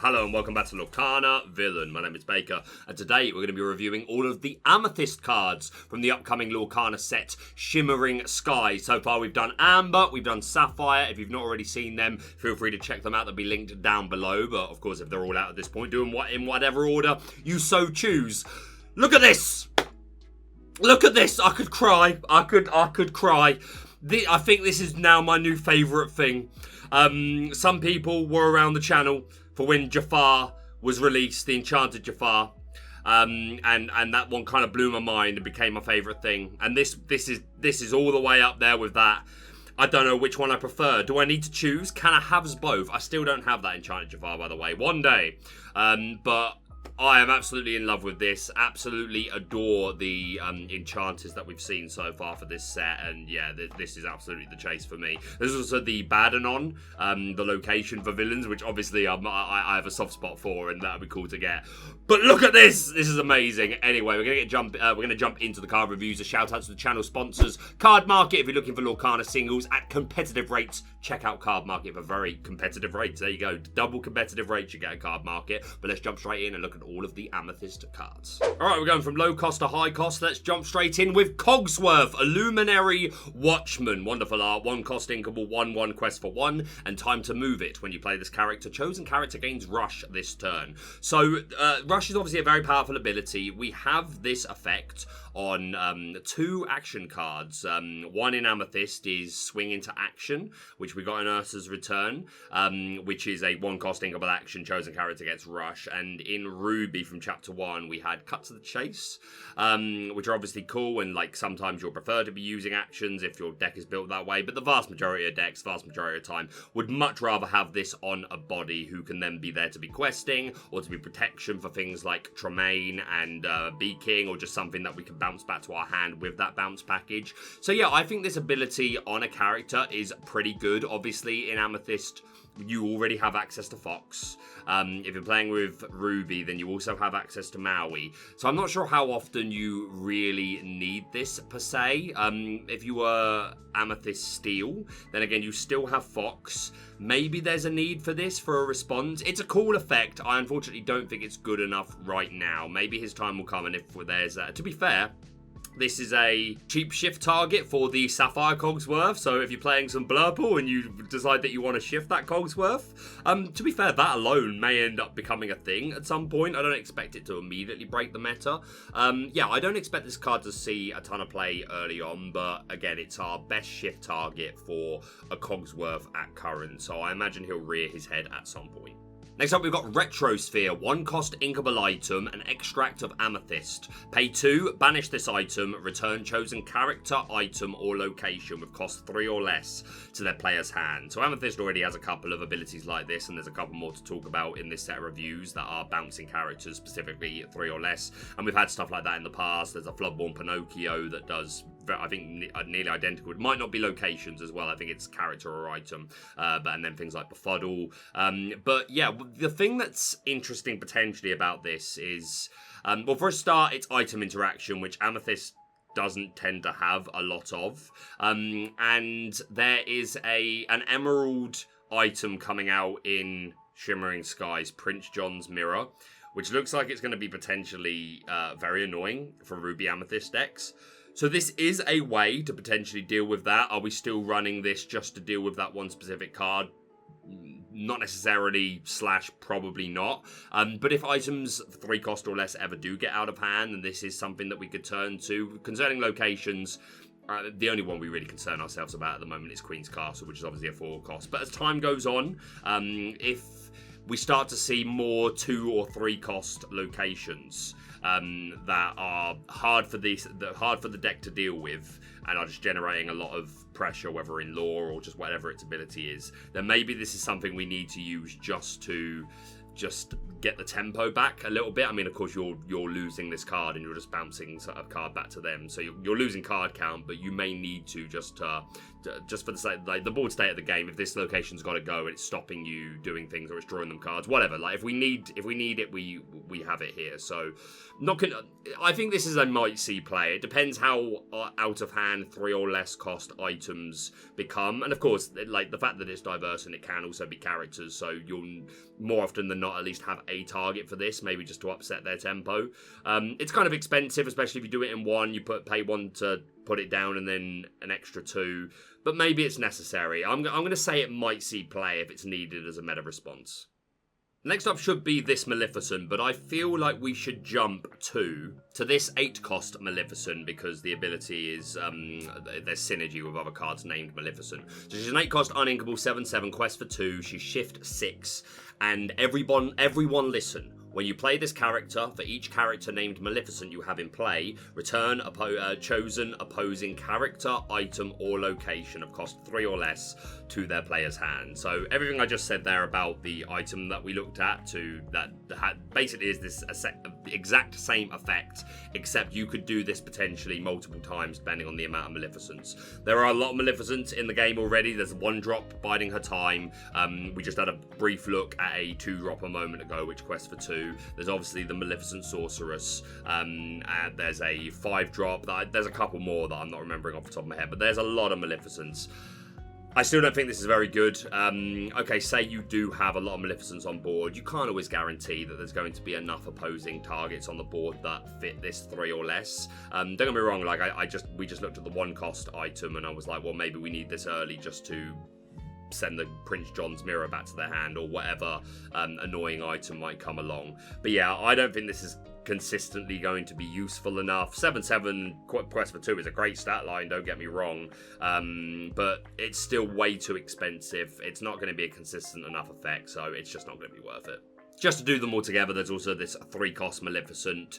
Hello and welcome back to Lorcana Villain. My name is Baker, and today we're going to be reviewing all of the Amethyst cards from the upcoming Lorcana set, Shimmering Skies. So far we've done Amber, we've done Sapphire. If you've not already seen them, feel free to check them out. They'll be linked down below, but of course if they're all out at this point, do them in whatever order you so choose. Look at this! Look at this! I could cry. I could cry. I think this is now my new favourite thing. Some people were around the channel for when Jafar was released, the Enchanted Jafar, and that one kind of blew my mind and became my favourite thing. And this is all the way up there with that. I don't know which one I prefer. Do I need to choose? Can I have both? I still don't have that Enchanted Jafar, by the way. One day, but I am absolutely in love with this. Absolutely adore the enchanters that we've seen so far for this set. And yeah, this is absolutely the chase for me. There's also the Badanon, the location for villains, which obviously I have a soft spot for, and that would be cool to get. But look at this! This is amazing. Anyway, we're gonna jump into the card reviews. A shout out to the channel sponsors, Cardmarket. If you're looking for Lorcana singles at competitive rates, check out Cardmarket for very competitive rates. There you go, double competitive rates you get at Cardmarket. But let's jump straight in and look at all of the Amethyst cards. Alright, we're going from low cost to high cost. Let's jump straight in with Cogsworth, a Luminary Watchman. Wonderful art, 1 cost inkable, 1/1 quest for 1, and time to move it. When you play this character, chosen character gains Rush this turn. So, Rush is obviously a very powerful ability. We have this effect on 2 action cards. One in Amethyst is Swing into Action, which we got in Ursa's Return, which is a 1 cost inkable action, chosen character gets Rush. And in Ruby from Chapter 1, we had Cut to the Chase, which are obviously cool, and like sometimes you'll prefer to be using actions if your deck is built that way, but the vast majority of decks, vast majority of time, would much rather have this on a body who can then be there to be questing, or to be protection for things like Tremaine and Bee King, or just something that we can bounce back to our hand with that bounce package. So yeah, I think this ability on a character is pretty good. Obviously in Amethyst, you already have access to Fox. If you're playing with Ruby, then you also have access to Maui. So I'm not sure how often you really need this, per se. If you were Amethyst Steel, then again, you still have Fox. Maybe there's a need for this for a response. It's a cool effect. I unfortunately don't think it's good enough right now. Maybe his time will come, and if there's... to be fair, this is a cheap shift target for the Sapphire Cogsworth, so if you're playing some Blurple and you decide that you want to shift that Cogsworth, to be fair, that alone may end up becoming a thing at some point. I don't expect it to immediately break the meta. Yeah, I don't expect this card to see a ton of play early on, but again, it's our best shift target for a Cogsworth at current, so I imagine he'll rear his head at some point. Next up, we've got Retrosphere, 1 cost inkable item, an extract of Amethyst. Pay 2, banish this item, return chosen character, item, or location with cost 3 or less to their player's hand. So Amethyst already has a couple of abilities like this, and there's a couple more to talk about in this set of reviews that are bouncing characters, specifically 3 or less. And we've had stuff like that in the past. There's a Floodborn Pinocchio that does, I think, nearly identical. It might not be locations as well. I think it's character or item. And then things like Befuddle. But yeah, the thing that's interesting potentially about this is, well, for a start, it's item interaction, which Amethyst doesn't tend to have a lot of. And there is an emerald item coming out in Shimmering Skies, Prince John's Mirror, which looks like it's going to be potentially very annoying for Ruby Amethyst decks. So this is a way to potentially deal with that. Are we still running this just to deal with that one specific card? Not necessarily, / probably not. But if items 3 cost or less ever do get out of hand, then this is something that we could turn to. Concerning locations, the only one we really concern ourselves about at the moment is Queen's Castle, which is obviously a 4 cost. But as time goes on, if we start to see more 2 or 3 cost locations that are hard for the deck to deal with, and are just generating a lot of pressure, whether in lore or just whatever its ability is, then maybe this is something we need to use just to get the tempo back a little bit. I mean, of course, you're losing this card and you're just bouncing a card back to them, so you're losing card count, but you may need to just for the sake, like the board state of the game, if this location's got to go and it's stopping you doing things or it's drawing them cards, whatever. Like if we need it, we have it here. So I think this is a might see play. It depends how out of hand 3 or less cost items become, and of course, like the fact that it's diverse and it can also be characters. So you'll more often than not at least have a target for this, maybe just to upset their tempo. It's kind of expensive, especially if you do it in one. You pay one to put it down and then an extra 2. But maybe it's necessary. I'm going to say it might see play if it's needed as a meta response. Next up should be this Maleficent, but I feel like we should jump to this 8-cost Maleficent because the ability is, there's synergy with other cards named Maleficent. So she's an 8-cost uninkable 7/7 quest for 2, she's shift 6, and everyone listen. When you play this character, for each character named Maleficent you have in play, return a chosen opposing character, item, or location of cost 3 or less to their player's hand. So everything I just said there about the item that we looked at basically is this exact same effect, except you could do this potentially multiple times depending on the amount of Maleficents. There are a lot of Maleficents in the game already. There's a 1-drop biding her time. We just had a brief look at a 2-drop a moment ago, which quests for 2. There's obviously the Maleficent Sorceress, and there's a 5-drop. There's a couple more that I'm not remembering off the top of my head, but there's a lot of Maleficents. I still don't think this is very good. Okay, say you do have a lot of Maleficents on board, you can't always guarantee that there's going to be enough opposing targets on the board that fit this 3 or less. Don't get me wrong, like we just looked at the 1-cost item and I was like, well, maybe we need this early just to send the Prince John's mirror back to their hand or whatever annoying item might come along. But yeah, I don't think this is consistently going to be useful enough. 7/7 quest for 2 is a great stat line, don't get me wrong, but it's still way too expensive. It's not going to be a consistent enough effect, so it's just not going to be worth it. Just to do them all together, there's also this 3-cost Maleficent,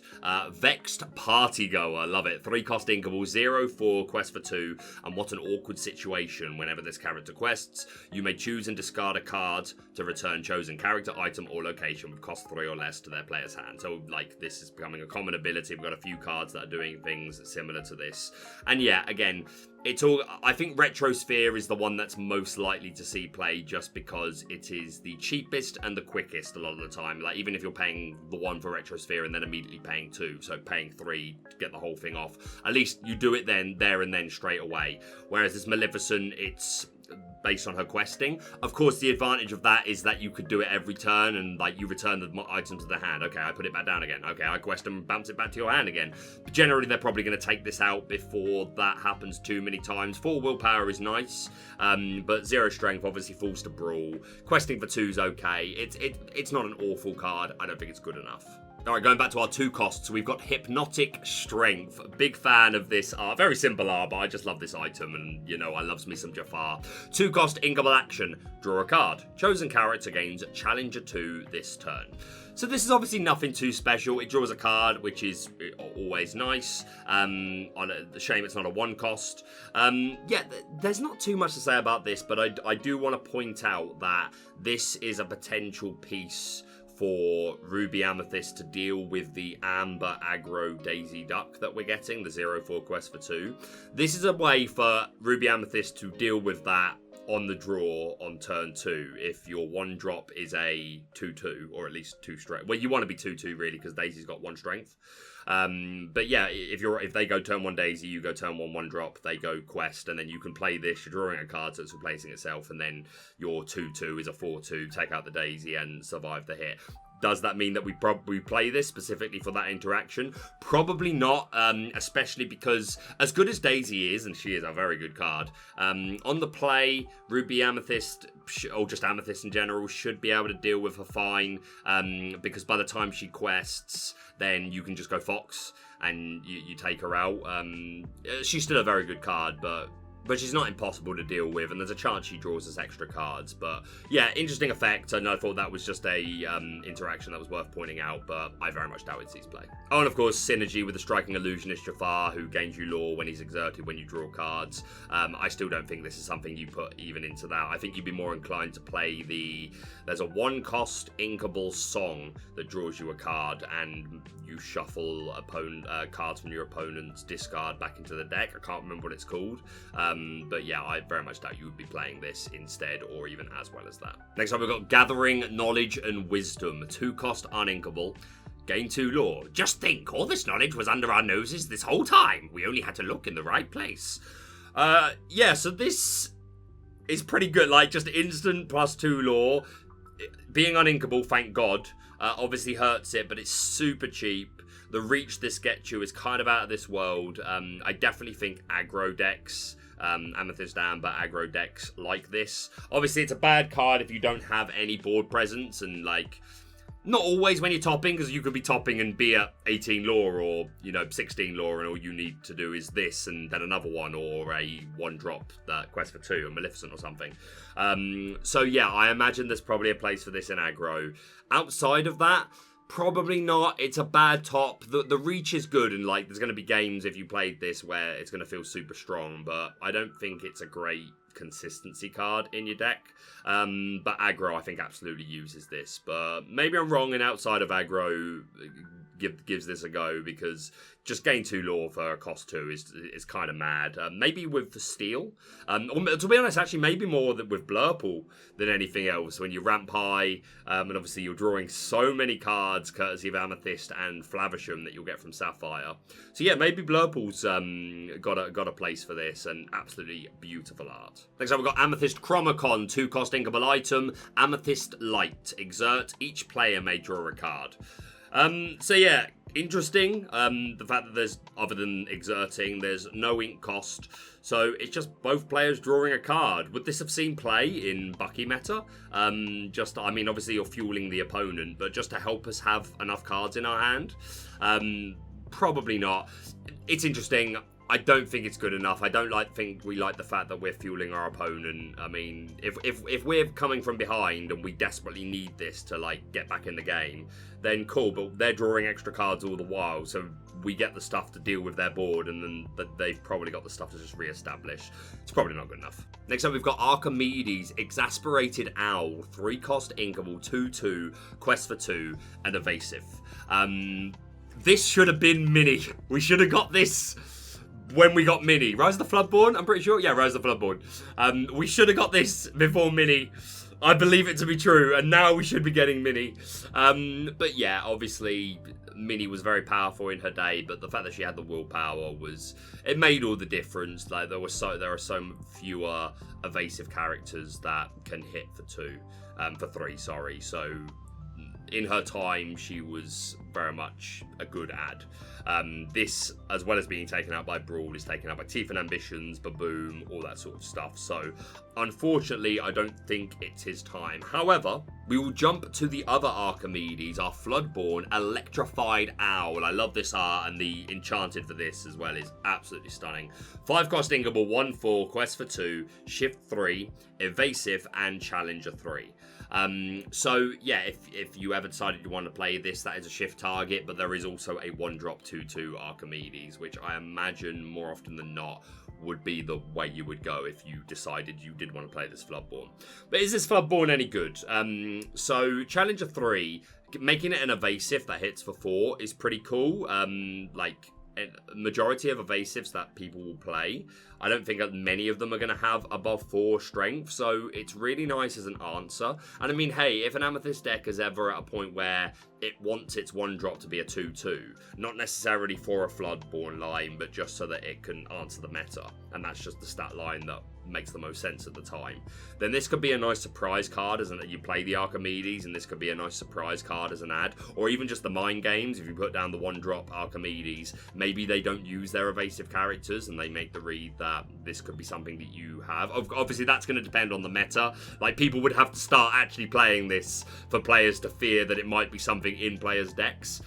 Vexed Partygoer, love it. 3-cost inkable, 0/4, quest for 2, and what an awkward situation. Whenever this character quests, you may choose and discard a card to return chosen character, item, or location with cost 3 or less to their player's hand. So, like, this is becoming a common ability. We've got a few cards that are doing things similar to this. And yeah, again, it's all. I think Retrosphere is the one that's most likely to see play just because it is the cheapest and the quickest a lot of the time. Like, even if you're paying the 1 for Retrosphere and then immediately paying 2, so paying 3 to get the whole thing off, at least you do it then, there and then straight away. Whereas this Maleficent, it's based on her questing. Of course, the advantage of that is that you could do it every turn and, like, you return the item to the hand. Okay, I put it back down again. Okay, I quest and bounce it back to your hand again. But generally, they're probably going to take this out before that happens too many times. 4 willpower is nice, but 0 strength obviously falls to brawl. Questing for 2 is okay. It's not an awful card. I don't think it's good enough. Alright, going back to our 2 costs, we've got Hypnotic Strength. Big fan of this art. Very simple art, but I just love this item, and, you know, I loves me some Jafar. 2-cost inkable action. Draw a card. Chosen character gains Challenger 2 this turn. So this is obviously nothing too special. It draws a card, which is always nice. The shame it's not a 1-cost. Yeah, there's not too much to say about this, but I do want to point out that this is a potential piece for Ruby Amethyst to deal with the Amber Aggro Daisy Duck that we're getting, the 0/4 quest for 2. This is a way for Ruby Amethyst to deal with that on the draw on turn 2 if your 1-drop is a 2/2 or at least 2 strength. Well, you want to be 2/2 really because Daisy's got 1 strength. But yeah, if they go turn 1 Daisy, you go turn 1 1-drop, they go quest, and then you can play this. You're drawing a card, so it's replacing itself, and then your 2/2 is a 4/2. Take out the Daisy and survive the hit. Does that mean that we probably play this specifically for that interaction? Probably not, especially because as good as Daisy is, and she is a very good card, on the play, Ruby Amethyst, or just Amethyst in general, should be able to deal with her fine, because by the time she quests, then you can just go Fox and you take her out. She's still a very good card, but she's not impossible to deal with, and there's a chance she draws us extra cards. But yeah, interesting effect, and I thought that was just a interaction that was worth pointing out, but I very much doubt it sees play. Oh, and of course, synergy with the striking illusionist Jafar, who gains you lore when he's exerted when you draw cards. I still don't think this is something you put even into that. I think you'd be more inclined to play there's a 1-cost inkable song that draws you a card, and you shuffle cards from your opponent's discard back into the deck. I can't remember what it's called. But yeah, I very much doubt you would be playing this instead, or even as well as that. Next up, we've got Gathering Knowledge and Wisdom. 2-cost uninkable. Gain 2 lore. Just think, all this knowledge was under our noses this whole time. We only had to look in the right place. Yeah, so this is pretty good. Like, just instant +2 lore. being uninkable, thank God, obviously hurts it, but it's super cheap. The reach this gets you is kind of out of this world. I definitely think aggro decks, Amethyst Amber aggro decks like this. Obviously, it's a bad card if you don't have any board presence, and like, not always when you're topping, because you could be topping and be at 18 lore or, 16 lore, and all you need to do is this and then another one, or a one drop quest for 2, a Maleficent or something. So yeah, I imagine there's probably a place for this in aggro. Outside of that, probably not. It's a bad top. The reach is good, and like, there's going to be games if you played this where it's going to feel super strong, but I don't think it's a great consistency card in your deck. But aggro, I think, absolutely uses this. But maybe I'm wrong, and outside of aggro, gives this a go, because just gain 2 lore for a cost 2 is kind of mad. Maybe with steel, or to be honest, actually maybe more with Blurple than anything else. When you ramp high, and obviously you're drawing so many cards courtesy of Amethyst and Flavisham that you'll get from Sapphire. So yeah, maybe Blurple's got a place for this, and absolutely beautiful art. Next up, we've got Amethyst Chromacon, 2-cost inkable item, Amethyst Light. Exert, each player may draw a card. So yeah, interesting. The fact that there's, other than exerting, there's no ink cost. So it's just both players drawing a card. Would this have seen play in Bucky meta? I mean, obviously you're fueling the opponent, but just to help us have enough cards in our hand? Probably not. It's interesting. I don't think it's good enough. I don't think we like the fact that we're fueling our opponent. I mean, if we're coming from behind and we desperately need this to like get back in the game, then cool. But they're drawing extra cards all the while, so we get the stuff to deal with their board, and then they've probably got the stuff to just re-establish. It's probably not good enough. Next up, we've got Archimedes, Exasperated Owl, 3-cost inkable, 2/2, quest for 2, and evasive. This should have been mini. We should have got this when we got mini. Rise of the Floodborn, I'm pretty sure. Yeah, Rise of the Floodborn. We should have got this before mini. I believe it to be true, and now we should be getting mini. But yeah, obviously, mini was very powerful in her day, but the fact that she had the willpower it made all the difference. Like, there are so fewer evasive characters that can hit for 3, sorry. So in her time, she was very much a good ad. This, as well as being taken out by Brawl, is taken out by Teeth and Ambitions, Baboom, all that sort of stuff. So, unfortunately, I don't think it's his time. However, we will jump to the other Archimedes, our Floodborn Electrified Owl. I love this art, and the Enchanted for this as well is absolutely stunning. 5-cost inkable, 1/4, quest for 2, shift 3, evasive, and challenger 3. So yeah, if you ever decided you want to play this, that is a shift target, but there is also a 1-drop 2/2 Archimedes, which I imagine more often than not would be the way you would go if you decided you did want to play this Floodborn. But is this Floodborn any good? So Challenger 3, making it an evasive that hits for 4 is pretty cool. Like, majority of evasives that people will play, I don't think many of them are going to have above 4 strength, so it's really nice as an answer. And I mean, hey, if an Amethyst deck is ever at a point where it wants its 1-drop to be a 2/2, not necessarily for a Floodborn line, but just so that it can answer the meta, and that's just the stat line that makes the most sense at the time, then this could be a nice surprise card as you play the Archimedes, and this could be a nice surprise card as an ad, or even just the mind games. If you put down the 1-drop Archimedes, maybe they don't use their evasive characters and they make the read that this could be something that you have. Obviously, that's going to depend on the meta. Like, people would have to start actually playing this for players to fear that it might be something in players' decks.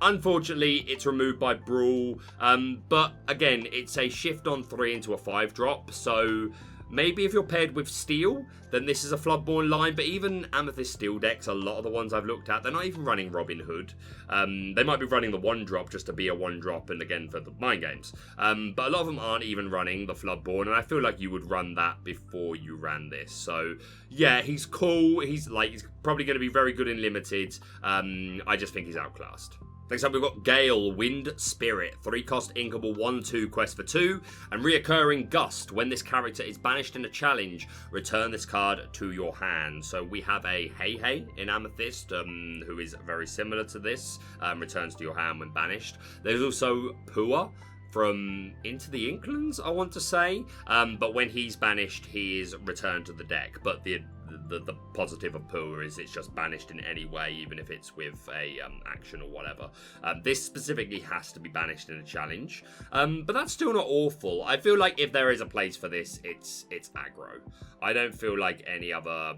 Unfortunately, it's removed by Brawl, but again, it's a shift on 3 into a 5-drop, so maybe if you're paired with Steel, then this is a Floodborn line. But even Amethyst Steel decks, a lot of the ones I've looked at, they're not even running Robin Hood. They might be running the 1-drop just to be a 1-drop, and again for the mind games. But a lot of them aren't even running the Floodborn, and I feel like you would run that before you ran this. So yeah, he's cool. He's probably going to be very good in limited. I just think he's outclassed. Next up, we've got Gale, Wind Spirit, 3-cost inkable, 1/2, quest for 2, and Reoccurring Gust. When this character is banished in a challenge, return this card to your hand. So we have a Hey in Amethyst, who is very similar to this, returns to your hand when banished. There's also Pua from Into the Inklands, I want to say, but when he's banished, he is returned to the deck. But the the positive of Poor is it's just banished in any way, even if it's with a action or whatever. This specifically has to be banished in a challenge, but that's still not awful. I feel like if there is a place for this, it's aggro. I don't feel like any other...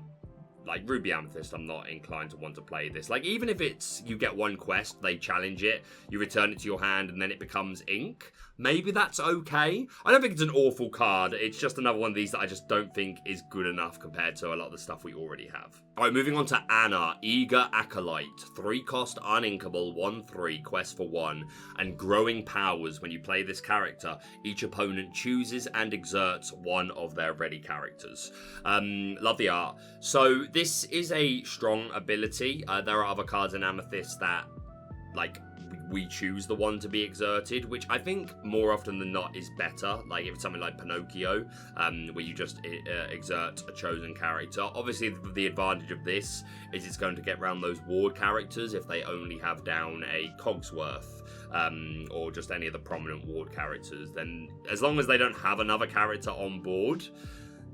Like Ruby Amethyst, I'm not inclined to want to play this. Like, even if it's, you get one quest, they challenge it, you return it to your hand, and then it becomes ink, maybe that's okay. I don't think it's an awful card. It's just another one of these that I just don't think is good enough compared to a lot of the stuff we already have. Alright, moving on to Anna, Eager Acolyte. 3-cost, uninkable, 1/3, quest for 1, and growing powers. When you play this character, each opponent chooses and exerts one of their ready characters. Love the art. So, this is a strong ability. There are other cards in Amethyst that, like, we choose the one to be exerted, which I think more often than not is better. Like if it's something like Pinocchio, where you just exert a chosen character. Obviously, the advantage of this is it's going to get around those ward characters if they only have down a Cogsworth, or just any of the prominent ward characters. Then, as long as they don't have another character on board,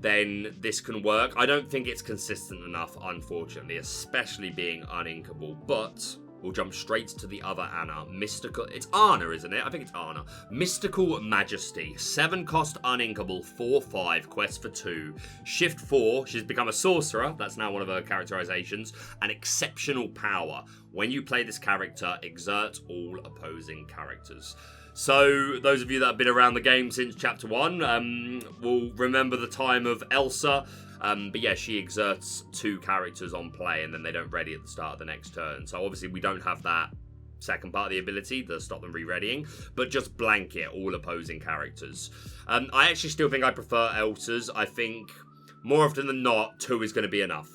then this can work. I don't think it's consistent enough, unfortunately, especially being uninkable, but we'll jump straight to the other Anna. Mystical... It's Anna, isn't it? I think it's Anna. Mystical Majesty. 7-cost, uninkable, 4/5, quest for 2. Shift 4. She's become a sorcerer. That's now one of her characterizations. And exceptional power. When you play this character, exert all opposing characters. So, those of you that have been around the game since Chapter 1 will remember the time of Elsa. But yeah, she exerts 2 characters on play, and then they don't ready at the start of the next turn. So obviously we don't have that second part of the ability to stop them re-readying, but just blanket all opposing characters. I actually still think I prefer Elsa's. I think more often than not, 2 is going to be enough.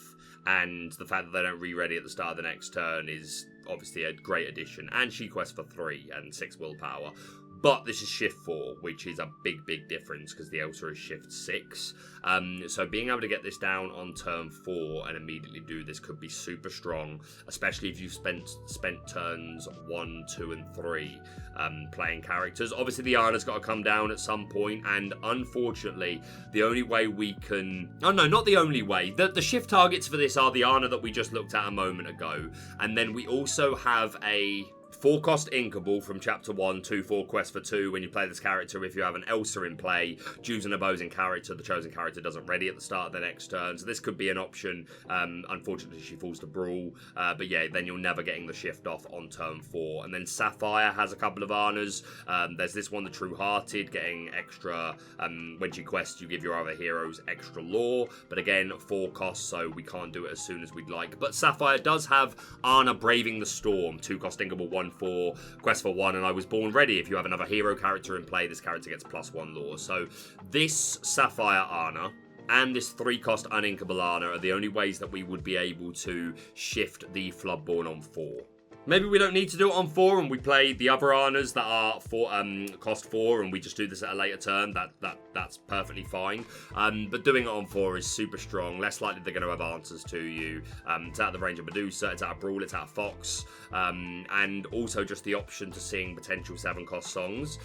And the fact that they don't re-ready at the start of the next turn is obviously a great addition. And she quests for 3 and 6 willpower. But this is shift 4, which is a big difference because the Elsa is shift 6. So being able to get this down on turn 4 and immediately do this could be super strong, especially if you've spent turns 1, 2, and 3 playing characters. Obviously, the Anna's got to come down at some point, and unfortunately, the only way we can... Oh, no, not the only way. The shift targets for this are the Anna that we just looked at a moment ago, and then we also have a 4-cost inkable from Chapter 1, 2/4 quest for 2. When you play this character, if you have an Elsa in play, choose an opposing character. The chosen character doesn't ready at the start of the next turn. So this could be an option. Unfortunately, she falls to Brawl. But yeah, then you're never getting the shift off on turn 4. And then Sapphire has a couple of Annas. There's this one, the True-Hearted, getting extra... when she quests, you give your other heroes extra lore. But again, 4 costs, so we can't do it as soon as we'd like. But Sapphire does have Anna Braving the Storm. 2-cost inkable, 1/4, quest for 1, and I was born ready. If you have another hero character in play, this character gets +1 lore. So this Sapphire Anna and this 3-cost uninkable Anna are the only ways that we would be able to shift the Floodborn on 4. Maybe we don't need to do it on 4 and we play the other Annas that are cost 4 and we just do this at a later turn. That's perfectly fine. But doing it on 4 is super strong. Less likely they're going to have answers to you. It's out of the range of Medusa, it's out of Brawl, it's out of Fox. And also just the option to sing potential 7-cost songs.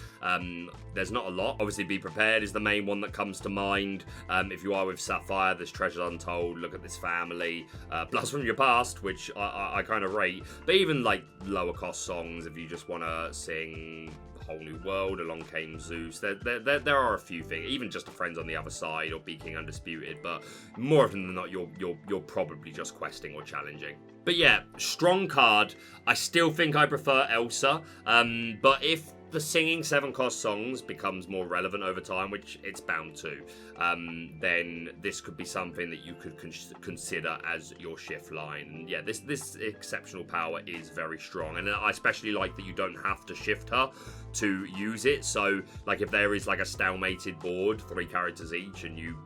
There's not a lot. Obviously, Be Prepared is the main one that comes to mind. If you are with Sapphire, there's Treasures Untold, Look at This Family, Blast from Your Past, which I kind of rate. But even like lower cost songs, if you just want to sing Whole New World, Along Came Zeus, there are a few things, even just a Friends on the Other Side or Be King Undisputed, but more often than not you're probably just questing or challenging. But yeah, strong card. I still think I prefer Elsa, but if the singing 7-cost songs becomes more relevant over time, which it's bound to, then this could be something that you could consider as your shift line. And yeah, this exceptional power is very strong, and I especially like that you don't have to shift her to use it. So like if there is like a stalemated board, 3 characters each, and you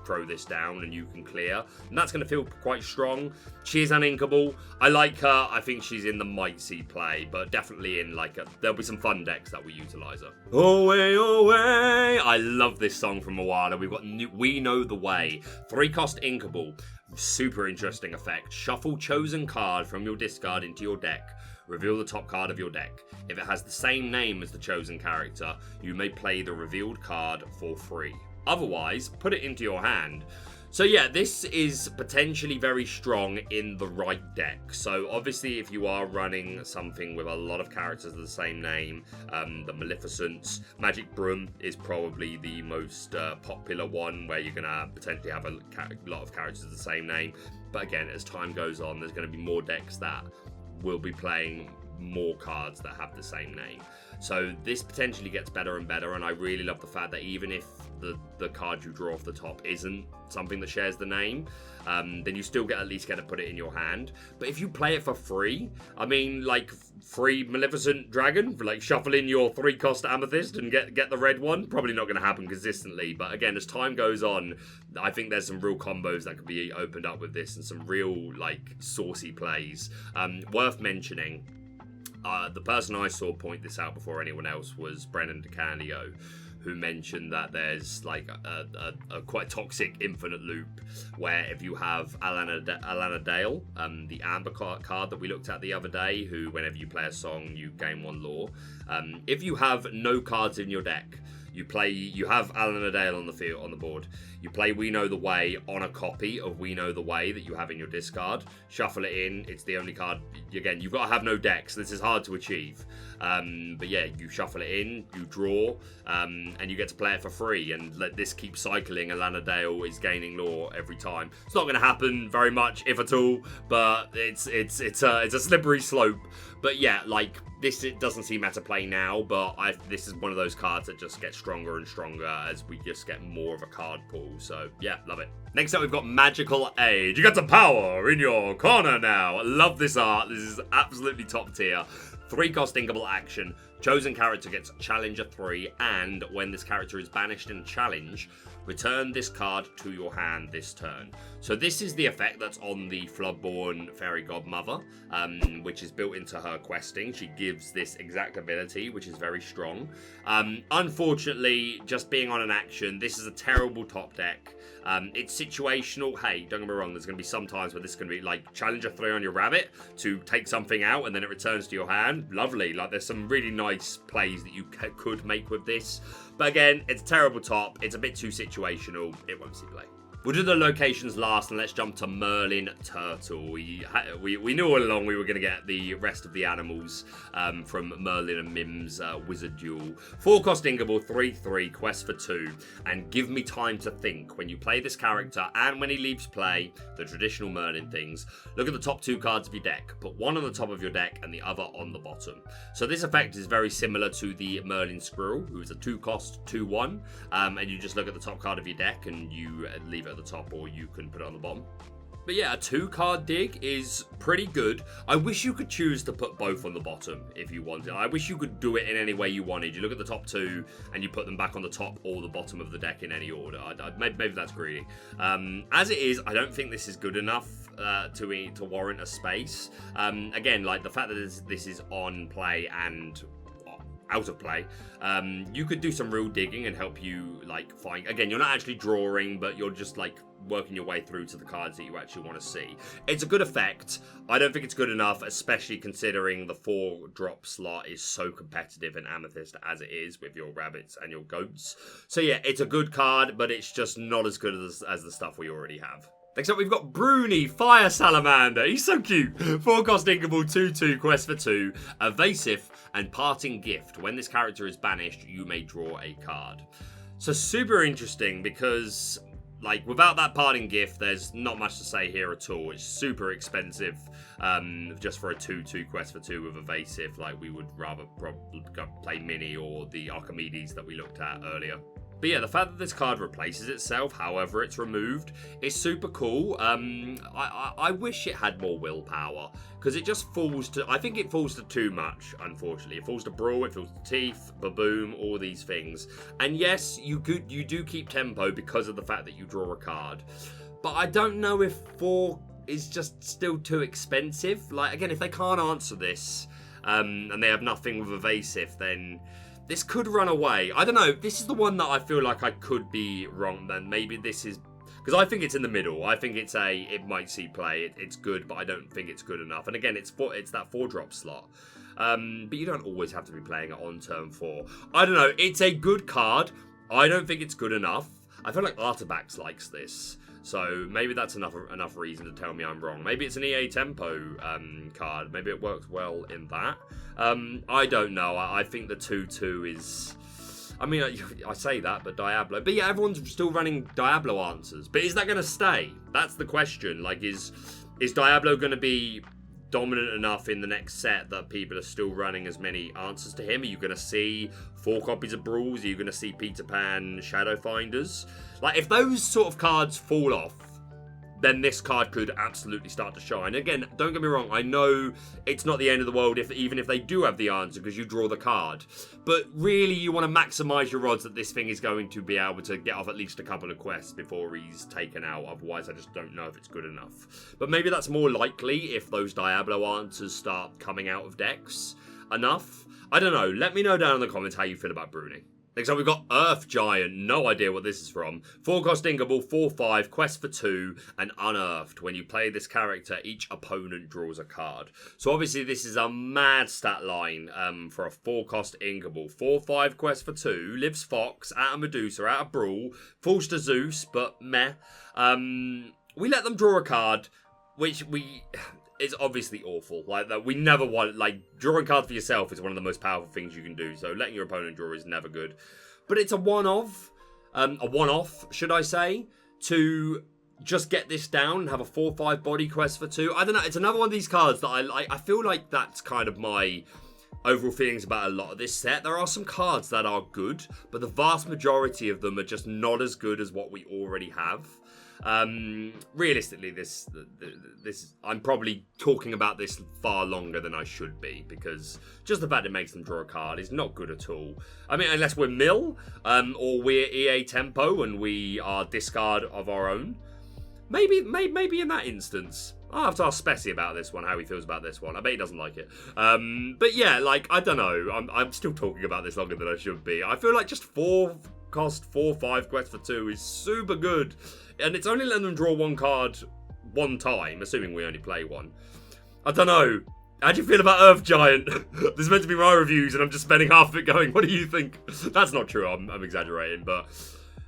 throw this down and you can clear, and that's going to feel quite strong. She is uninkable. I like her. I think she's in the might see play, but definitely in like there'll be some fun decks that we utilize her. Away, away. I love this song from Moana. We've got We Know the Way. 3-cost inkable. Super interesting effect. Shuffle chosen card from your discard into your deck. Reveal the top card of your deck. If it has the same name as the chosen character, you may play the revealed card for free. Otherwise, put it into your hand. So yeah, this is potentially very strong in the right deck. So obviously if you are running something with a lot of characters of the same name, the Maleficent, Magic Broom is probably the most popular one, where you're going to potentially have a lot of characters of the same name. But again, as time goes on, there's going to be more decks that will be playing more cards that have the same name. So this potentially gets better and better, and I really love the fact that even if the card you draw off the top isn't something that shares the name, then you still at least get to put it in your hand. But if you play it for free, I mean, like, free Maleficent Dragon, like shuffle in your 3-cost Amethyst and get the red one, probably not going to happen consistently. But again, as time goes on, I think there's some real combos that could be opened up with this, and some real, like, saucy plays. Worth mentioning, the person I saw point this out before anyone else was Brennan DeCanio, who mentioned that there's like a quite toxic infinite loop where if you have Alana Dale, the Amber card that we looked at the other day, who whenever you play a song you gain 1 lore. If you have no cards in your deck, you have Alana Dale on the field, on the board. You play We Know the Way on a copy of We Know the Way that you have in your discard. Shuffle it in. It's the only card. Again, you've got to have no decks. This is hard to achieve. But yeah, you shuffle it in, you draw, and you get to play it for free. And let this keep cycling. Alana Dale is gaining lore every time. It's not going to happen very much, if at all. But it's a slippery slope. But yeah, like this, it doesn't seem to play now. But this is one of those cards that just gets stronger and stronger as we just get more of a card pool. So yeah, love it. Next up, we've got Magical Age. You got some power in your corner now. I love this art. This is absolutely top tier. 3-cost inkable action. Chosen character gets Challenger 3, and when this character is banished in a challenge, return this card to your hand this turn. So this is the effect that's on the Floodborn Fairy Godmother, which is built into her questing. She gives this exact ability, which is very strong. Unfortunately, just being on an action, this is a terrible top deck. It's situational. Hey, don't get me wrong, there's going to be some times where this is going to be like Challenger 3 on your rabbit to take something out and then it returns to your hand. Lovely. Like, there's some really nice plays that you could make with this. But again, it's a terrible top. It's a bit too situational. It won't see play. We'll do the locations last, and let's jump to Merlin Turtle. We knew all along we were going to get the rest of the animals from Merlin and Mim's Wizard Duel. 4-cost inkable, 3/3, quest for 2, and give me time to think. When you play this character, and when he leaves play, the traditional Merlin things, look at the top 2 cards of your deck. Put one on the top of your deck and the other on the bottom. So this effect is very similar to the Merlin Squirrel, who is a 2-cost, 2/1, and you just look at the top card of your deck and you leave it at the top, or you can put it on the bottom. But yeah, a 2-card dig is pretty good. I wish you could choose to put both on the bottom if you wanted. I wish you could do it in any way you wanted. You look at the top 2 and you put them back on the top or the bottom of the deck in any order. Maybe that's greedy. As it is, I don't think this is good enough to warrant a space. Again, like the fact that this is on play and out of play, you could do some real digging and help you like find. Again, you're not actually drawing, but you're just like working your way through to the cards that you actually want to see. It's a good effect. I don't think it's good enough, especially considering the 4-drop slot is so competitive in Amethyst as it is with your rabbits and your goats. So yeah, it's a good card, but it's just not as good as the stuff we already have. Next up, we've got Bruny, Fire Salamander. He's so cute. 4-cost inkable, 2/2, quest for 2, evasive, and parting gift. When this character is banished, you may draw a card. So super interesting because, like, without that parting gift, there's not much to say here at all. It's super expensive just for a 2/2 quest for 2 with evasive. Like, we would rather probably play Mini or the Archimedes that we looked at earlier. But yeah, the fact that this card replaces itself, however it's removed, is super cool. I wish it had more willpower, because it just falls to... I think it falls to too much, unfortunately. It falls to Brawl, it falls to Teeth, Baboom, all these things. And yes, you do keep tempo because of the fact that you draw a card. But I don't know if 4 is just still too expensive. Like, again, if they can't answer this, and they have nothing with evasive, then... this could run away. I don't know. This is the one that I feel like I could be wrong. Then maybe this is... because I think it's in the middle. I think it might see play. It's good, but I don't think it's good enough. And again, it's that 4-drop slot. But you don't always have to be playing it on turn 4. I don't know. It's a good card. I don't think it's good enough. I feel like Artabax likes this. So maybe that's enough reason to tell me I'm wrong. Maybe it's an EA Tempo card. Maybe it works well in that. I don't know. I think the 2/2 is... I mean, I say that, but Diablo. But yeah, everyone's still running Diablo answers. But is that going to stay? That's the question. Like, is Diablo going to be dominant enough in the next set that people are still running as many answers to him? Are you going to see 4 copies of Brawls? Are you going to see Peter Pan Shadowfinders? Like, if those sort of cards fall off, then this card could absolutely start to shine. Again, don't get me wrong, I know it's not the end of the world even if they do have the answer, because you draw the card. But really, you want to maximise your odds that this thing is going to be able to get off at least a couple of quests before he's taken out. Otherwise, I just don't know if it's good enough. But maybe that's more likely if those Diablo answers start coming out of decks enough. I don't know. Let me know down in the comments how you feel about Bruny. Next up, we've got Earth Giant. No idea what this is from. 4-cost Inkable, 4/5, quest for 2, and unearthed. When you play this character, each opponent draws a card. So obviously, this is a mad stat line for a 4-cost Inkable. 4/5, quest for 2, lives Fox, out of Medusa, out of Brawl, falls to Zeus, but meh. We let them draw a card, which it's obviously awful. Like, that we never want, like, drawing cards for yourself is one of the most powerful things you can do. So letting your opponent draw is never good. But it's a one-off, should I say, to just get this down and have a 4/5 body quest for 2. I don't know. It's another one of these cards that I feel like that's kind of my overall feelings about a lot of this set. There are some cards that are good, but the vast majority of them are just not as good as what we already have. Realistically, this I'm probably talking about this far longer than I should be, because just the fact it makes them draw a card is not good at all. I mean, unless we're Mill, or we're EA Tempo and we are discard of our own. Maybe in that instance. I'll have to ask Spessy about this one, how he feels about this one. I bet he doesn't like it. But yeah, like, I don't know. I'm still talking about this longer than I should be. I feel like just 4-cost 4/5 quest for 2 is super good. And it's only letting them draw one card one time, assuming we only play one. I don't know. How do you feel about Earth Giant? This is meant to be my reviews, and I'm just spending half of it going, what do you think? That's not true, I'm exaggerating. But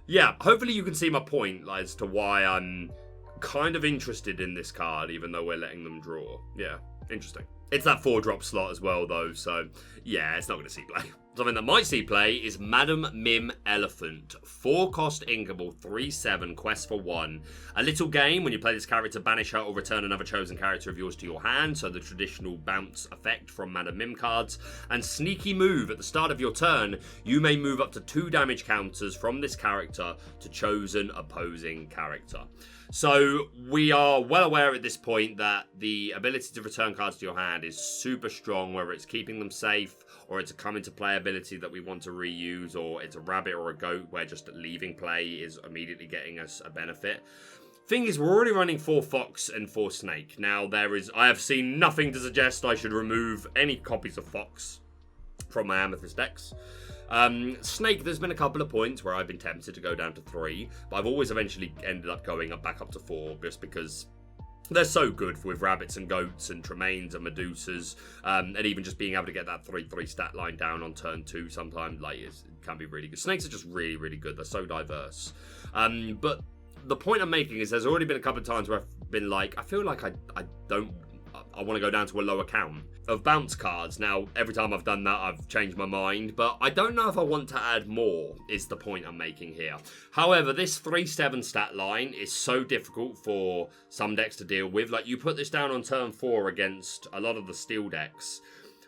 yeah, hopefully you can see my point as to why I'm kind of interested in this card, even though we're letting them draw. Yeah, interesting. It's that 4-drop slot as well, though, so yeah, it's not going to see play. Something that might see play is Madam Mim Elephant. 4-cost Inkable, 3/7, quest for 1. A little game, when you play this character, banish her or return another chosen character of yours to your hand, so the traditional bounce effect from Madam Mim cards. And sneaky move, at the start of your turn, you may move up to 2 damage counters from this character to chosen opposing character. So we are well aware at this point that the ability to return cards to your hand is super strong, whether it's keeping them safe, or it's a come into play ability that we want to reuse, or it's a rabbit or a goat where just leaving play is immediately getting us a benefit. Thing is, we're already running 4 Fox and 4 Snake. Now, I have seen nothing to suggest I should remove any copies of Fox from my Amethyst decks. Snake, there's been a couple of points where I've been tempted to go down to 3, but I've always eventually ended up going back up to 4, just because they're so good with rabbits and goats and Tremaines and Medusas, and even just being able to get that 3/3 stat line down on turn 2 sometimes it can be really good. Snakes are just really, really good. They're so diverse. But the point I'm making is there's already been a couple of times where I've been like, I feel like I want to go down to a lower count of bounce cards. Now, every time I've done that, I've changed my mind, but I don't know if I want to add more, is the point I'm making here. However, this 3/7 stat line is so difficult for some decks to deal with. Like, you put this down on turn 4 against a lot of the steel decks.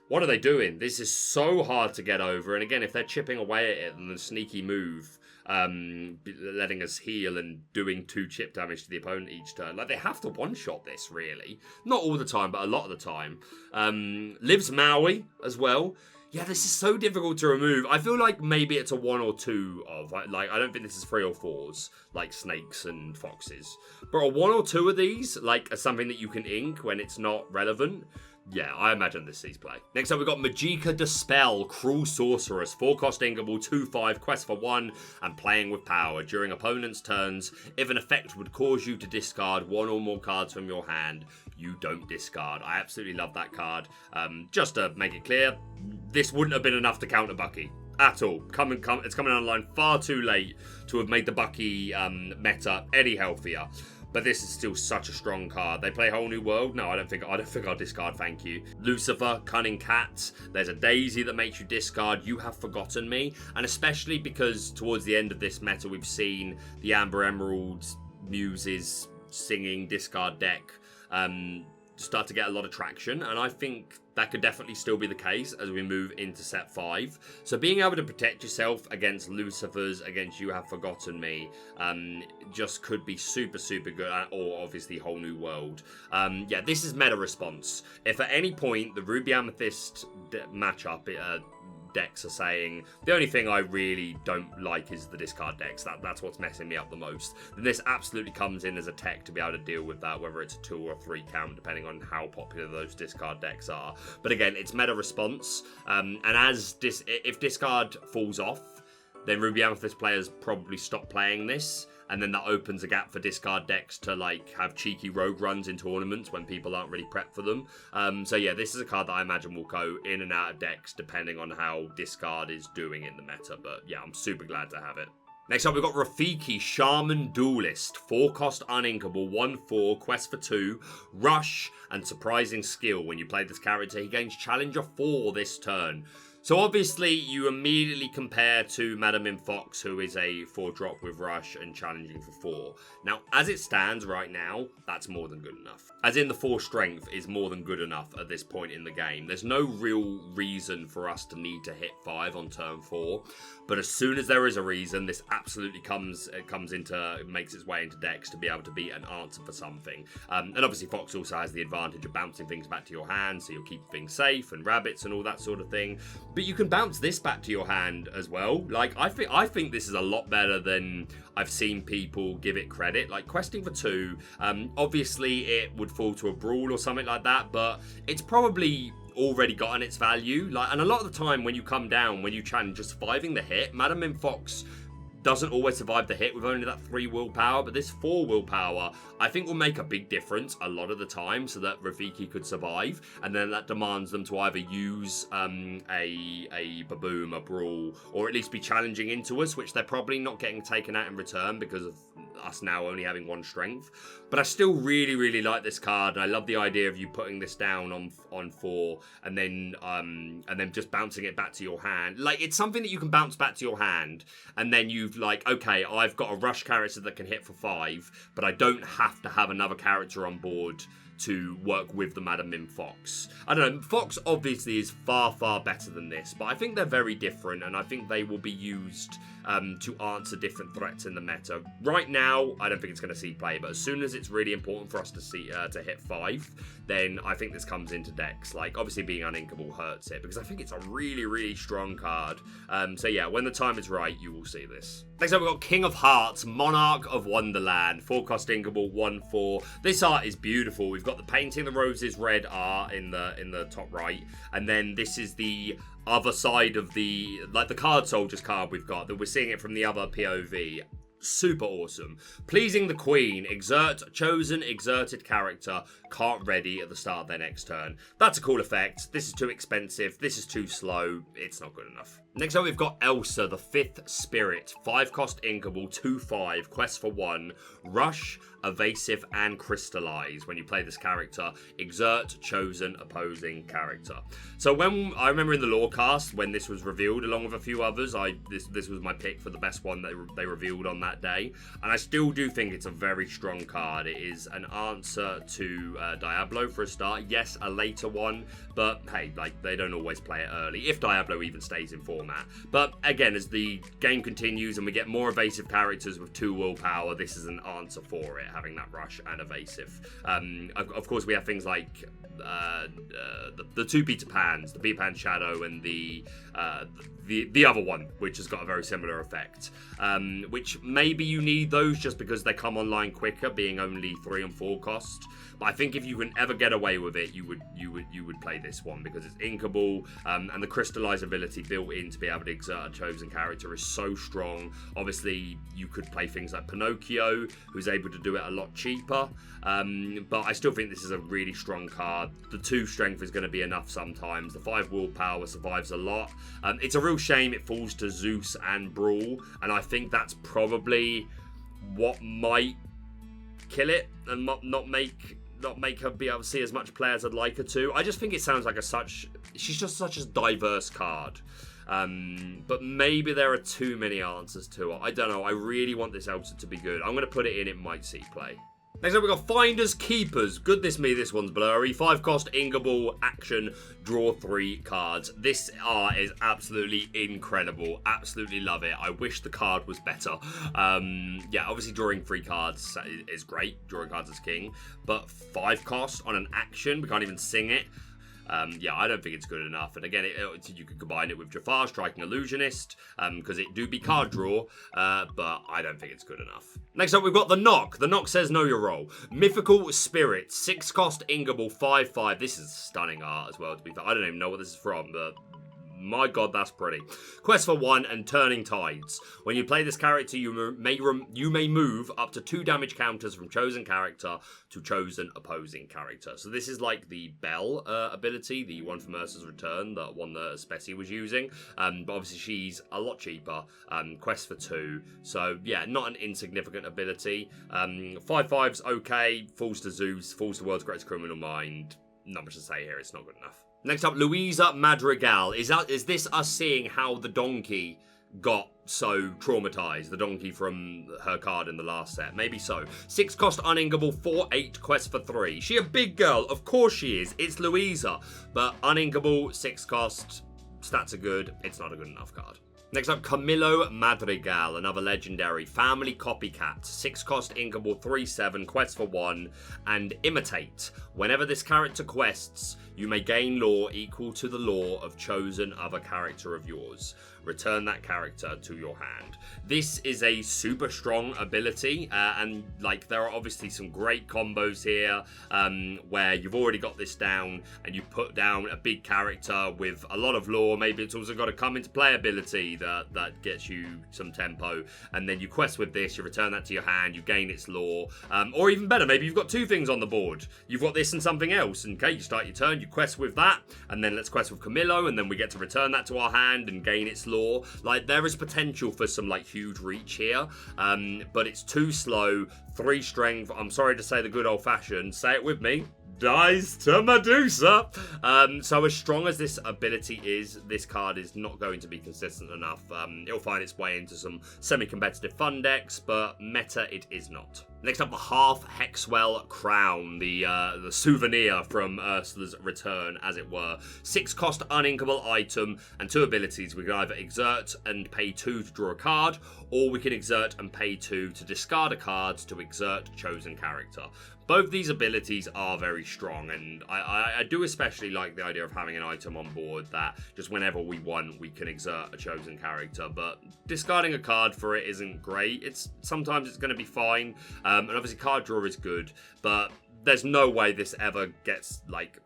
What are they doing? This is so hard to get over, and again, if they're chipping away at it, then the sneaky move, letting us heal and doing 2 chip damage to the opponent each turn. Like, they have to one-shot this, really. Not all the time, but a lot of the time. Lives Maui as well. Yeah, this is so difficult to remove. I feel like maybe it's a 1 or 2 of, like, I don't think this is 3 or 4s, like snakes and foxes. But a 1 or 2 of these, like, are something that you can ink when it's not relevant. Yeah, I imagine this sees play. Next up, we've got Magica Dispel, Cruel Sorceress, 4-cost Inkable, 2/5, quest for 1, and playing with power. During opponent's turns, if an effect would cause you to discard 1 or more cards from your hand, you don't discard. I absolutely love that card. Just to make it clear, this wouldn't have been enough to counter Bucky. at all. It's coming online far too late to have made the Bucky meta any healthier. But this is still such a strong card. They play Whole New World. No, I don't think I'll discard, thank you. Lucifer, Cunning Cat. There's a Daisy that makes you discard You Have Forgotten Me. And especially because towards the end of this meta, we've seen the Amber Emeralds, Muses, Singing, discard deck start to get a lot of traction, and I think that could definitely still be the case as we move into set 5. So being able to protect yourself against Lucifers, against You Have Forgotten Me, just could be super, super good, or obviously Whole New World. Yeah, this is meta response. If at any point the Ruby Amethyst matchup decks are saying the only thing I really don't like is the discard decks, that's what's messing me up the most, then this absolutely comes in as a tech to be able to deal with that, whether it's a 2 or 3 count depending on how popular those discard decks are. But again, it's meta response, and if discard falls off, then Ruby Amethyst players probably stop playing this, and then that opens a gap for discard decks to like have cheeky rogue runs in tournaments when people aren't really prepped for them. So yeah, this is a card that I imagine will go in and out of decks depending on how discard is doing in the meta. But yeah, I'm super glad to have it. Next up, we've got Rafiki, Shaman Duelist. 4-cost uninkable, 1/4, quest for 2, rush, and surprising skill. When you play this character, he gains Challenger 4 this turn. So obviously, you immediately compare to Madame Fox, who is a 4-drop with Rush and challenging for 4. Now, as it stands right now, that's more than good enough. As in, the 4 strength is more than good enough at this point in the game. There's no real reason for us to need to hit 5 on turn 4. But as soon as there is a reason, this absolutely makes its way into decks to be able to be an answer for something. And obviously, Fox also has the advantage of bouncing things back to your hand, so you'll keep things safe, and rabbits and all that sort of thing. But you can bounce this back to your hand as well. Like, I think this is a lot better than I've seen people give it credit. Like, questing for 2, obviously it would fall to a brawl or something like that, but it's probably already gotten its value. Like, and a lot of the time when you come down, when you challenge, just surviving the hit, Madame Fox doesn't always survive the hit with only that 3 willpower, but this 4 willpower I think will make a big difference a lot of the time so that Rafiki could survive, and then that demands them to either use a baboom, a brawl, or at least be challenging into us, which they're probably not getting taken out in return because of us now only having 1 strength. But I still really, really like this card, and I love the idea of you putting this down on 4 and then just bouncing it back to your hand. Like, it's something that you can bounce back to your hand, and then you've like, okay, I've got a rush character that can hit for 5, but I don't have to have another character on board to work with the Madame Fox. I don't know, Fox obviously is far, far better than this, but I think they're very different, and I think they will be used to answer different threats in the meta. Right now, I don't think it's going to see play, but as soon as it's really important for us to see to hit 5, then I think this comes into decks. Like, obviously being uninkable hurts it, because I think it's a really, really strong card. So yeah, when the time is right, you will see this. Next up, we've got King of Hearts, Monarch of Wonderland. 4-cost inkable, 1/4. This art is beautiful. We've got the Painting the Roses red art in the top right, and then this is the other side of the, like, the Card Soldiers card we've got, that we're seeing it from the other POV. Super awesome. Pleasing the Queen. Exerted character can't ready at the start of their next turn. That's a cool effect. This is too expensive. This is too slow. It's not good enough. Next up, we've got Elsa, the 5th Spirit. 5-cost inkable, 2/5, quest for 1, rush, evasive, and crystallize. When you play this character, exert chosen opposing character. So when I remember in the lore cast, when this was revealed along with a few others, this was my pick for the best one that they revealed on that day, and I still do think it's a very strong card. It is an answer to Diablo for a start. Yes, a later one, but hey, like, they don't always play it early, if Diablo even stays in format. But again, as the game continues and we get more evasive characters with 2 willpower, this is an answer for it, having that rush and evasive. Of course, we have things like the 2 Peter Pans, the Peter Pan Shadow, and the other one, which has got a very similar effect. Which maybe you need those just because they come online quicker, being only 3 and 4 cost. But I think if you can ever get away with it, you would play this one because it's inkable, and the crystallize ability built in to be able to exert a chosen character is so strong. Obviously, you could play things like Pinocchio, who's able to do it a lot cheaper, but I still think this is a really strong card. The 2 strength is going to be enough sometimes. The 5 willpower survives a lot. It's a real shame it falls to Zeus and Brawl, and I think that's probably what might kill it and not make her be able to see as much play as I'd like her to. I just think it sounds like she's just such a diverse card. But maybe there are too many answers to it. I don't know. I really want this Elsa to be good. I'm going to put it in. It might see play. Next up, we've got Finders Keepers. Goodness me, this one's blurry. 5 cost, inkable, action, draw 3 cards. This art is absolutely incredible. Absolutely love it. I wish the card was better. Yeah, obviously drawing 3 cards is great. Drawing cards is king. But 5 cost on an action, we can't even sing it. Yeah, I don't think it's good enough. And again, you could combine it with Jafar, Striking Illusionist, because it do be card draw, but I don't think it's good enough. Next up, we've got the Nokk. The Nokk says know your role. Mythical Spirit, 6 cost, inkable, 5/5. This is stunning art as well, to be fair. I don't even know what this is from, but my god, that's pretty. Quest for 1 and Turning Tides. When you play this character, you may move up to 2 damage counters from chosen character to chosen opposing character. So this is like the Belle ability, the one from Ursa's Return, the one that Spessy was using. But obviously she's a lot cheaper. Quest for 2. So yeah, not an insignificant ability. 5/5's okay. Falls to Zeus. Falls to World's Greatest Criminal Mind. Not much to say here. It's not good enough. Next up, Luisa Madrigal. Is this us seeing how the donkey got so traumatized? The donkey from her card in the last set. Maybe so. 6 cost, uninkable, 4/8, quest for 3. She a big girl? Of course she is. It's Luisa. But uninkable, 6 cost, stats are good. It's not a good enough card. Next up, Camilo Madrigal, another legendary. Family Copycat, 6 cost, inkable, 3/7, quest for 1, and Imitate. Whenever this character quests, you may gain lore equal to the lore of chosen other character of yours. Return that character to your hand. This is a super strong ability, and like there are obviously some great combos here where you've already got this down and you put down a big character with a lot of lore. Maybe it's also got a come into play ability that gets you some tempo, and then you quest with this, you return that to your hand, you gain its lore, or even better, maybe you've got 2 things on the board. You've got this and something else, and okay, you start your turn, you quest with that, and then let's quest with Camilo, and then we get to return that to our hand and gain its lore. Like, there is potential for some like huge reach here, but it's too slow. 3 strength. I'm sorry to say the good old fashioned. Say it with me. Dies to Medusa. So as strong as this ability is, this card is not going to be consistent enough. It'll find its way into some semi-competitive fun decks, but meta it is not. Next up, the half Hexwell Crown, the souvenir from Ursula's Return, as it were. 6 cost, uninkable item, and 2 abilities. We can either exert and pay 2 to draw a card, or we can exert and pay 2 to discard a card to exert chosen character. Both these abilities are very strong, and I do especially like the idea of having an item on board that just whenever we want, we can exert a chosen character, but discarding a card for it isn't great. Sometimes it's going to be fine, and obviously card draw is good, but there's no way this ever gets, like,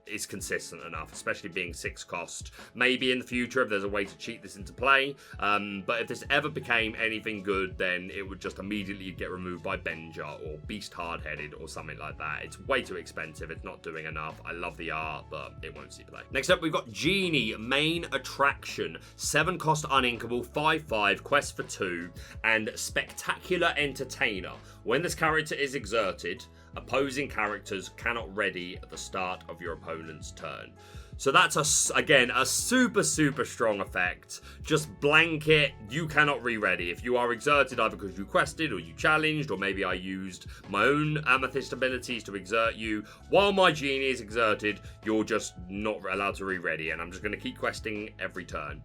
is consistent enough, especially being 6 cost. Maybe in the future if there's a way to cheat this into play, but if this ever became anything good, then it would just immediately get removed by Benja or Beast Hardheaded or something like that. It's way too expensive. It's not doing enough. I love the art, but it won't see play. Next up, we've got Genie, main attraction. 7 cost, uninkable, 5/5, quest for 2, and Spectacular Entertainer. When this character is exerted, opposing characters cannot ready at the start of your opponent's turn. So that's, again, a super, super strong effect. Just blanket, you cannot re-ready. If you are exerted, either because you quested or you challenged, or maybe I used my own Amethyst abilities to exert you, while my Genie is exerted, you're just not allowed to re-ready, and I'm just going to keep questing every turn.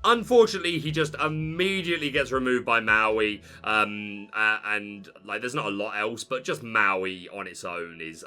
Unfortunately, he just immediately gets removed by Maui, and like there's not a lot else, but just Maui on its own is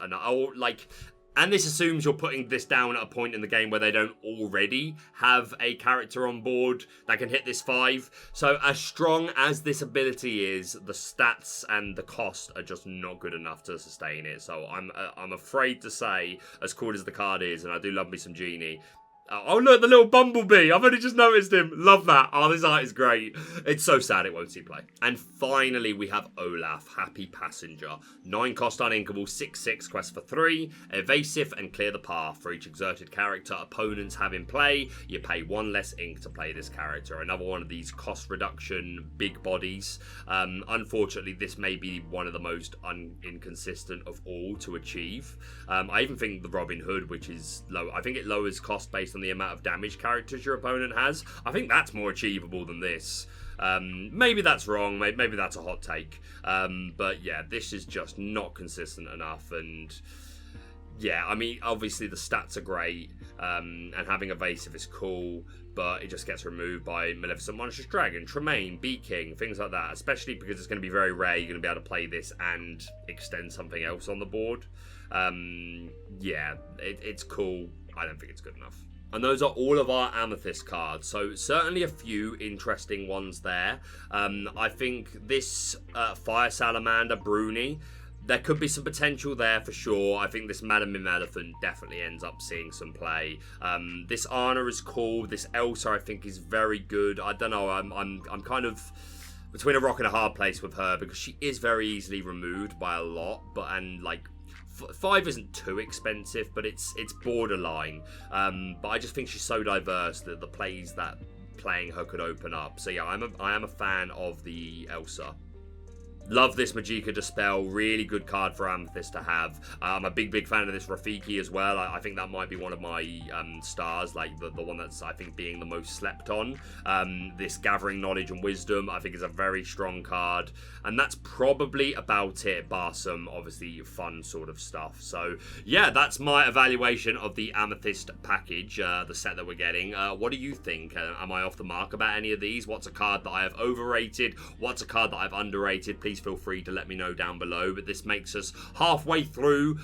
like And this assumes you're putting this down at a point in the game where they don't already have a character on board that can hit this 5. So as strong as this ability is, the stats and the cost are just not good enough to sustain it. So I'm afraid to say, as cool as the card is, and I do love me some Genie. Oh, look, the little bumblebee. I've only just noticed him. Love that. Oh, this art is great. It's so sad it won't see play. And finally, we have Olaf, Happy Passenger. 9 cost uninkable, 6/6, quest for 3. Evasive and clear the path. For each exerted character opponents have in play, you pay 1 less ink to play this character. Another one of these cost reduction big bodies. Unfortunately, this may be one of the most inconsistent of all to achieve. I even think the Robin Hood, which is low, I think it lowers cost based on the amount of damage characters your opponent has. I think that's more achievable than this. Maybe that's wrong, maybe that's a hot take. But yeah, this is just not consistent enough. And yeah, I mean, obviously the stats are great, and having Evasive is cool, but it just gets removed by Maleficent, Monstrous Dragon, Tremaine, Bee King, things like that, especially because it's going to be very rare you're going to be able to play this and extend something else on the board. Yeah, it's cool. I don't think it's good enough. And those are all of our Amethyst cards. So certainly a few interesting ones there. I think this Fire Salamander, Bruny, there could be some potential there for sure. I think this Mim Elephant definitely ends up seeing some play. This Anna is cool. This Elsa I think is very good. I don't know. I'm kind of between a rock and a hard place with her because she is very easily removed by a lot. And like 5 isn't too expensive, but it's borderline. But I just think she's so diverse that the plays that playing her could open up. So yeah, I am a fan of the Elsa. Love this Magica Dispel, really good card for Amethyst to have. I'm a big fan of this Rafiki as well. I think that might be one of my stars, like the one that's, I think, being the most slept on. This Gathering Knowledge and Wisdom, I think, is a very strong card. And that's probably about it, bar some, obviously, fun sort of stuff. So, yeah, that's my evaluation of the Amethyst package, the set that we're getting. What do you think? Am I off the mark about any of these? What's a card that I have overrated? What's a card that I've underrated? Please feel free to let me know down below. But this makes us halfway through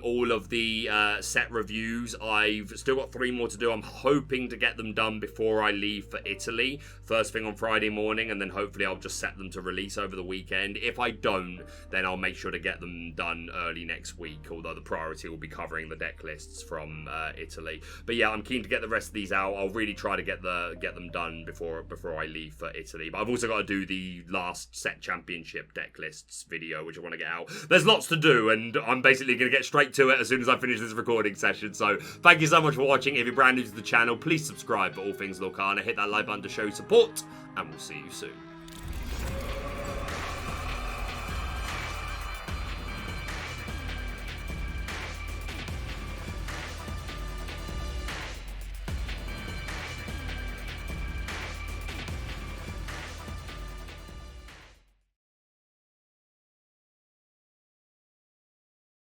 all of the set reviews. I've still got 3 more to do. I'm hoping to get them done before I leave for Italy first thing on Friday morning, and then hopefully I'll just set them to release over the weekend. If I don't, then I'll make sure to get them done early next week, although the priority will be covering the deck lists from Italy. But yeah, I'm keen to get the rest of these out. I'll really try to get them done before I leave for Italy. But I've also got to do the last set championship deck lists video, which I want to get out. There's lots to do, and I'm basically going to get straight to it as soon as I finish this recording session. So thank you so much for watching. If you're brand new to the channel, please subscribe for all things Lorcana. Hit that like button to show support, and we'll see you soon.